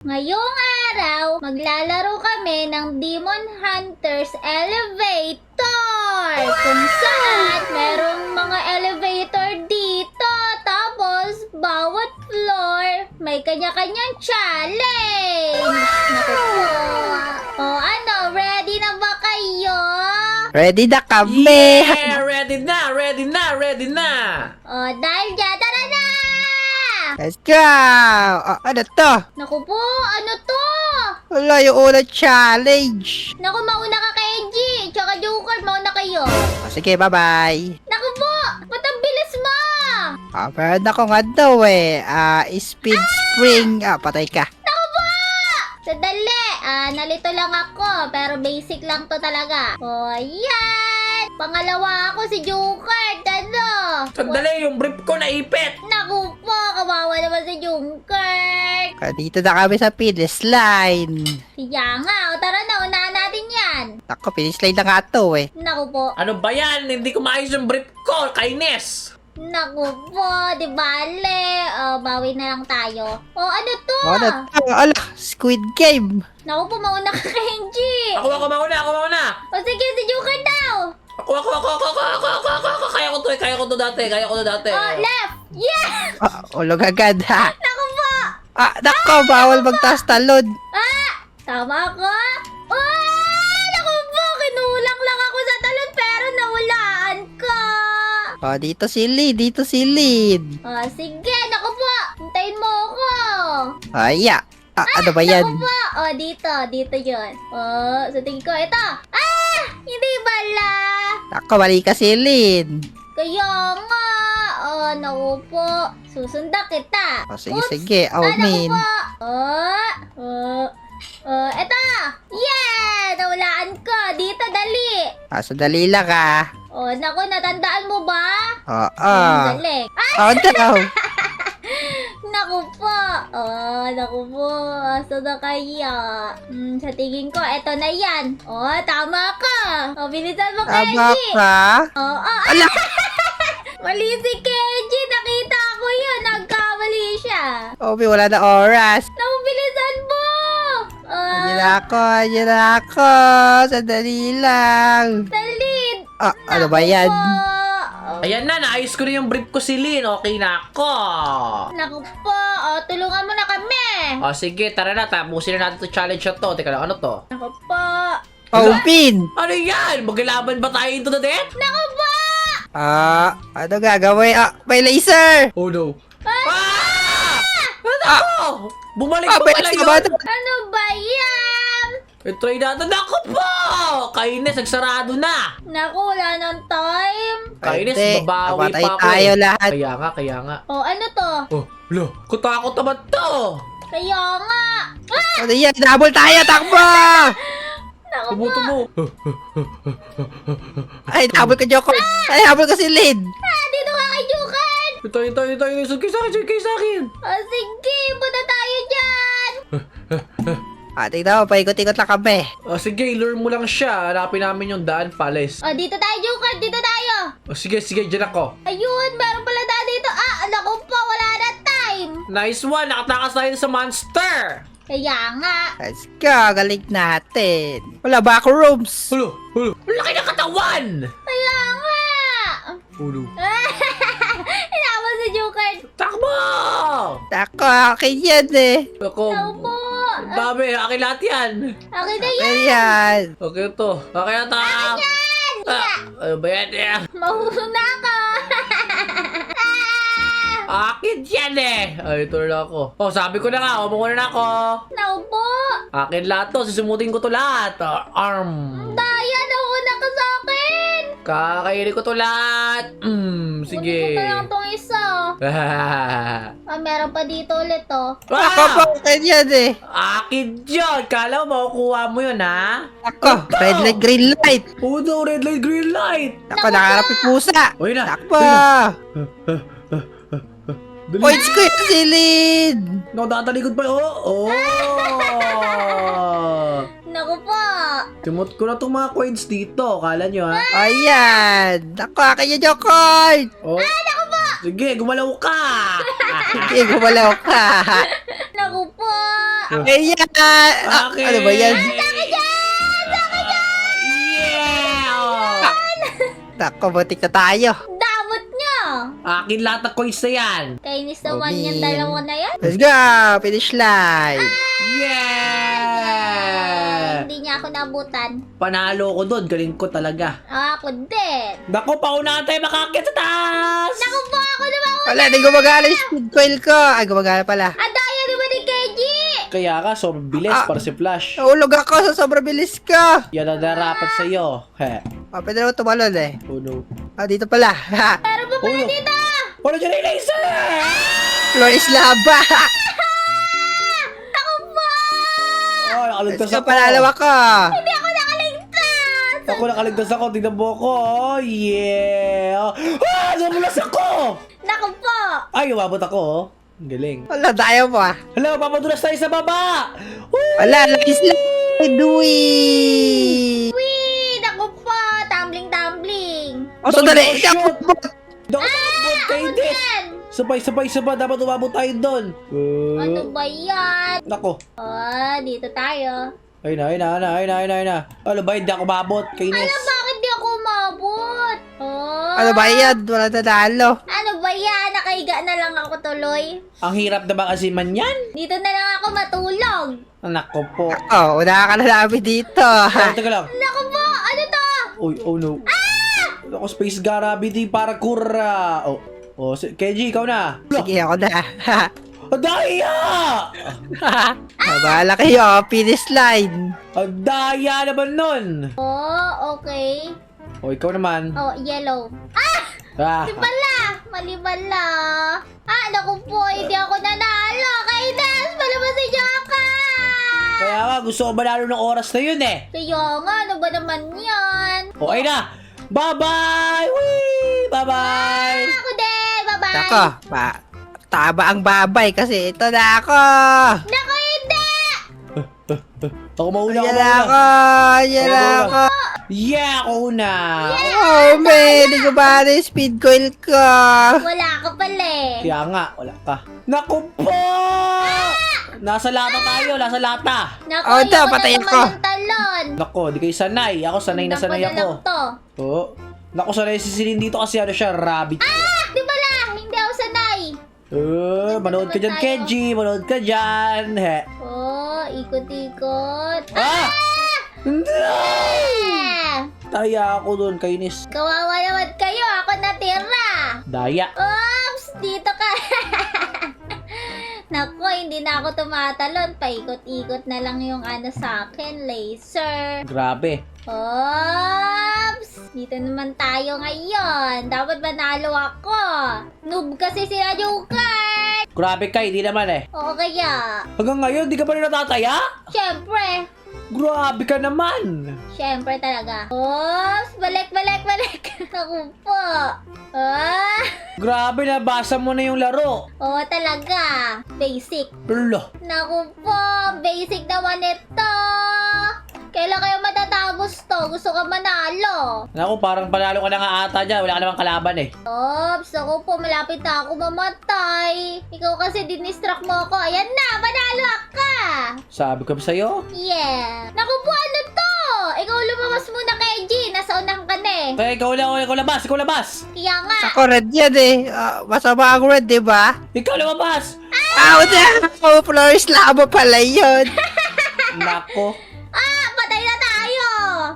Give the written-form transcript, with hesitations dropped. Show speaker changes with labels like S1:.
S1: Ngayong araw, maglalaro kami ng Demon Hunters Elevator! Kung saan, merong mga elevator dito. Tapos, bawat floor, may kanya-kanyang challenge! Naku po. O ano, ready na ba kayo?
S2: Ready na kami!
S3: Yeah! Ready na! Ready na! Ready na!
S1: O dahil dyan, tara na!
S2: Let's go! Ano to?
S1: Naku po, ano to?
S2: Wala yung unang challenge.
S1: Naku, mauna ka kay Angie. Tsaka Joker, mauna kayo.
S2: Sige, bye-bye.
S1: Naku po, ba't ang bilis mo?
S2: Meron akong ano speed spring. Patay ka.
S1: Naku po! Sadali, nalito lang ako. Pero basic lang to talaga. O, yan. Pangalawa ako si Joker. Ano?
S3: Sandali, yung brief ko naipit!
S1: Naku po, kawawa naman si Joker.
S2: Dito na kami sa finish line.
S1: Kaya nga, o tara na, unahan natin yan.
S2: Ako, finish line na nga to
S1: Naku po.
S3: Ano ba yan? Hindi ko maayos yung brief ko! Kainis!
S1: Naku po, di bale. Bawi na lang tayo. O, ano to?
S2: Ano to? Ala, Squid Game.
S1: Naku po, mauna ka kay Angie.
S3: Ako mauna!
S1: O sige, si Joker daw.
S3: Ako! Kaya ko to dati!
S1: O, left. Yeah!
S2: Ulog agad ha.
S1: Naku po.
S2: Nako, bawal magtaas talon.
S1: Tama ko. Naku po, kinulak lang ako sa talon pero nawalaan ka.
S2: Dito si Lid.
S1: O, sige, naku po. Hintayin mo ako.
S2: Ano ba yan?
S1: Naku po. O, dito yun. O, sa tingin ko, ito. Hindi bala.
S2: Nako, mali ka si Lid.
S1: Kaya nga. Naku po. Susundan kita.
S2: Sige.
S1: Naku
S2: Min.
S1: po. Eto. Yeah! Nawalaan ko. Dito, dali.
S2: Sandali lang
S1: Naku, natandaan mo ba?
S2: Oo.
S1: Dali.
S2: Daw.
S1: Naku po. Naku po. Asa na kaya? Sa tingin ko, eto na yan. Tama ka. Bilisan mo,
S2: Tama
S1: Kenji.
S2: ka? Ala!
S1: Mali si Kenji. Nakita ko yun. Nagkamali siya.
S2: Obi, wala na oras.
S1: Naku, bilisan mo.
S2: Ayan na ako. Sandali lang.
S1: Talid.
S2: Ano ba yan?
S3: Ayan na, naayos ko na yung brief ko si Lynn. Okay na ako!
S1: Naku po. Tulungan mo na kami.
S3: Sige, tara na. Tapusin na natin to challenge na to. Teka lang, ano to?
S1: Naku po.
S2: Pin!
S3: Ano yan? Maglaban ba tayo into the death?
S1: Naku po.
S2: Ano gagawin? May laser!
S3: Oh no. Ano? Bumalik pa pala yun?
S1: Ano ba yan?
S3: Try natin. Naku po! Kainis, nagsarado na.
S1: Naku, wala ng time.
S3: Kainis,
S2: Pwede.
S3: babawi
S2: Namatay
S3: pa ako
S2: tayo
S3: eh.
S2: lahat.
S3: Kaya nga.
S1: Ano to?
S3: Lo, kutakot naman to.
S1: Kaya nga.
S2: Ano yan? Double tayo! Takbo!
S1: Naku po.
S3: Tumutubo.
S2: Ay, double ka, Joko. Ay, habol ka si Lid.
S1: Dito ka kay Jukan.
S3: Ito. Sige sa akin.
S1: Sige, punta tayo dyan.
S2: Tingnan mo, paikot-ikot lang kami.
S3: Sige, lure mo lang siya. Hanapin namin yung daan, Palace.
S1: Dito tayo, Jukan. Dito tayo.
S3: Sige, dyan ako.
S1: Ayun, meron pala tayo dito. Naku po, wala na time.
S3: Nice one, nakatakas tayo sa monster.
S1: Kaya nga.
S2: Let's go, galing natin. Wala back rooms.
S3: Hulo. Laki ng katawan.
S1: Kaya nga.
S3: Hulo.
S1: Hinama si Jukan.
S3: Takbo!
S2: Ako, akin yan
S3: Ako,
S1: Naku po.
S3: dami, akin lahat yan.
S1: Akin na yan.
S2: Ayan.
S3: Okay to. Akin na ta. Ano ba yan?
S1: Mahuna ka.
S3: Akin yan Ay, ito na ako. Sabi ko na nga, umuna na ako.
S1: Naku po.
S3: Akin lahat to, sisumutin ko to lahat. Arm.
S1: Daya, nauna ka sa akin.
S3: Kakainin ko to lahat. Sige.
S1: Kunin ko pa lang tong isa. Meron pa dito ulit,
S2: Ako po, akin yan
S3: Akin yun! Kala mo, makukuha mo yun, ha?
S2: Ako, red light, green light.
S3: No, red light, green light!
S2: Ako, nakaharap yung pusa.
S3: Uy na!
S2: Takbo.
S3: Dali!
S2: Points ko yung si Lid.
S3: No, tatalikod pa.
S1: Naku po.
S3: Timot ko na itong mga coins dito. Kala nyo, ha?
S2: Ayan. Ako, akin yung Jokard.
S3: Naku po! Sige, gumalaw ka!
S2: Sige, gumalaw ka.
S1: Naku po.
S2: Ayan!
S3: Akin!
S2: Ano ba yan?
S3: Yeah!
S2: Nako, butik na tayo.
S1: Damot nyo!
S3: Akin lahat ng coins na yan.
S1: Kainis naman
S2: Min.
S1: yung dalawa na yan.
S2: Let's go! Finish line!
S3: Yeah!
S1: Hindi niya ako nabutan.
S3: Panalo ko doon. Galing ko talaga.
S1: Ako din.
S3: Naku, paunahan tayo makakit sa taas!
S1: Naku po, ako naman.
S2: Wala, di gumagana yung speed coil ko. Ay, gumagana pala.
S1: Adaya naman ni Keji.
S3: Kaya ka, sobrang bilis para si Flash.
S2: Nahulog ako sa sobrang bilis ko.
S3: Yan ang narapat sa'yo. He.
S2: Pwede naman tumalon eh.
S3: Oh no.
S2: Dito pala.
S1: Pero pa pala
S3: Oh, no.
S1: dito.
S3: Wala dyan yung laser!
S2: Floor is lava.
S1: Ako po.
S3: Oh, nakaligtas
S2: Let's go,
S3: ako.
S2: panalo ako.
S1: Hindi ako nakaligtas.
S3: Ako nakaligtas ako. Tignan mo ako. Oh, yeah. Ah! Namulas ako!
S1: Naku po.
S3: Ay, umabot ako. Oh. Ang galing.
S2: Wala, tayo mo ah.
S3: Hala, papadulas tayo sa baba! Woo!
S2: Wala, nice slide. Wee!
S1: Wee, naku po. Tumbling.
S2: Oh, sandali.
S3: shoot.
S2: Shoot.
S3: Dapat umabot kayo din.
S1: Yan.
S3: Sabay. Dapat umabot tayo doon.
S1: Ano ba yan?
S3: Nako.
S1: Oh, dito tayo.
S3: Ayun na. Ano ba, hindi ako umabot. Kainis.
S1: Ano, bakit di ako umabot? Oh.
S2: Ano ba yan? Wala nanalo.
S1: Ano ba yan? Nakahiga na lang ako tuloy.
S3: Ang hirap na ba kasi man yan?
S1: Dito na lang ako matulog.
S3: Nako po.
S2: Oh, una ka na namin dito.
S3: Teka lang.
S1: Naku po, ano to?
S3: Uy, oh no. Ako, space gravity para kura. Keji, ikaw na.
S2: Sige, ako na.
S3: Daya!
S2: Bahala kayo. Finish line.
S3: Daya naman nun.
S1: Oh, okay.
S3: Ikaw naman.
S1: Oh, yellow.
S3: Ah,
S1: Mali pala. Naku po, hindi ako nanalo. Kainas, palabas niyo ako.
S3: kaya nga, gusto ko manalo ng oras na yun eh.
S1: Kaya nga, ano ba naman yan?
S3: Okay na. Bye-bye! Whee! Bye-bye!
S1: Ako din, bye-bye.
S2: Nako, taba ang babay kasi ito na ako.
S1: Naku, hindi.
S3: Ako mauna,
S2: Yan na ako.
S3: Yeah, ako una.
S2: Oh, man. Hindi ko ba na yung speed coil ko.
S1: Wala ka pala eh.
S3: Kaya nga, wala ka. Naku po! Nasa lata tayo, nasa lata.
S1: Naku,
S2: Oh, ito,
S1: ayoko
S2: patayin
S1: na
S2: ko.
S1: talon.
S3: Nako, di kayo sanay. Ako sanay na sanay
S1: Naku na lang
S3: ako.
S1: to.
S3: Oo. Naku, sanay si Celine dito kasi ano siya, rabbit.
S1: Di ba lang? Hindi ako sanay.
S3: Manood ka dyan,
S1: tayo.
S3: Kenji. Manood ka dyan. He.
S1: Oh, ikot-ikot.
S3: No!
S1: Ah!
S3: Taya ako dun, kainis.
S1: Kawawa naman kayo. Ako natira.
S3: Daya.
S1: Oops! Dito ka. Naku, hindi na ako tumatalon. Paikot-ikot na lang yung ano sa akin. Laser.
S3: Grabe.
S1: Oops! Dito naman tayo ngayon. Dapat manalo ako. Noob kasi sila Joker.
S3: Grabe ka, hindi naman eh.
S1: Oo kaya.
S3: Hanggang ngayon, di ka pa rin natataya?
S1: Siyempre.
S3: Grabe ka naman.
S1: Siyempre talaga. Oops! Balik. Naku po.
S3: Grabe, nabasa mo na yung laro.
S1: Oo talaga. Basic.
S3: Lo.
S1: Naku po. Basic naman ito. Kailan kayo matatapos to? Gusto ka manalo.
S3: Naku, parang panalo ka na nga ata dyan. Wala ka namang kalaban eh.
S1: Oops, ako po, malapit na ako mamatay. Ikaw kasi dinistract mo ako. Ayan na, manalo ka!
S3: Sabi ko ba sa'yo?
S1: Yeah. Naku po, ano to? Ikaw lumabas muna kay G. Nasa unahan ka na eh.
S3: Kaya ikaw labas.
S1: Kaya nga.
S2: Ako red yan eh. Masama ang red, di ba?
S3: Ikaw lumabas.
S2: Wala. Floor is lava pala yun.
S3: Nako.